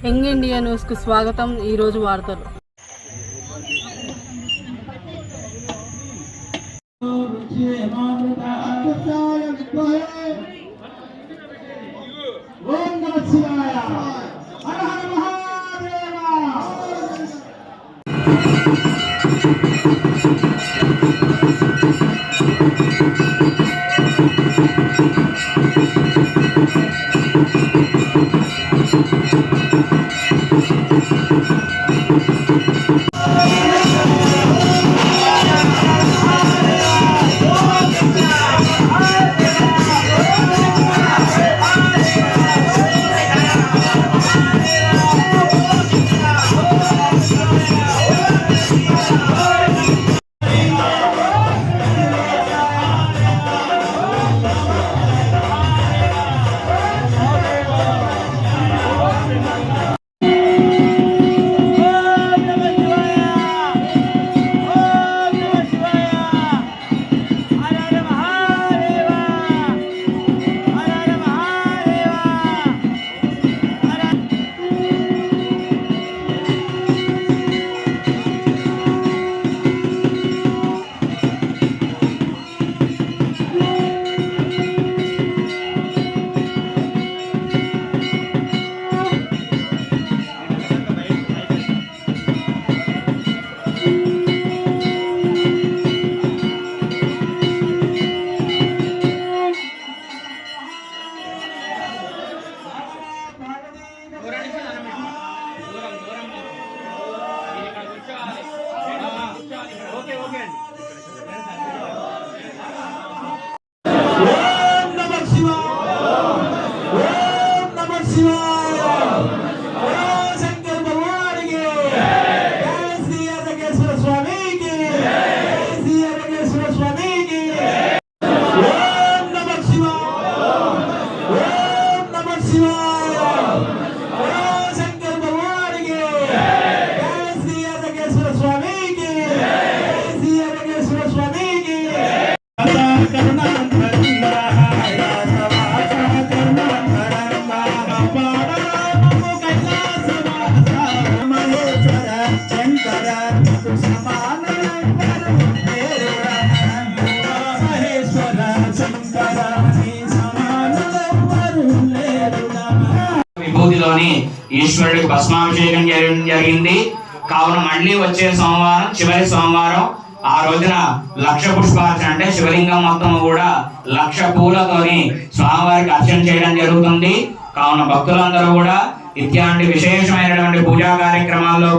Young India న్యూస్కు స్వాగతం. ఈరోజు వార్తలు. విభూతిలోని ఈశ్వరుడికి భస్మాభిషేకం జరిగింది. కావున మళ్ళీ వచ్చే సోమవారం, చివరి సోమవారం, ఆ రోజున 1,00,000 పుష్పార్చన అంటే శివలింగం మొత్తం కూడా 1,00,000 పూలతోని స్వామివారికి అర్చన చేయడం జరుగుతుంది. కావున భక్తులందరూ కూడా ఇట్లాంటి విశేషమైనటువంటి పూజా కార్యక్రమాల్లో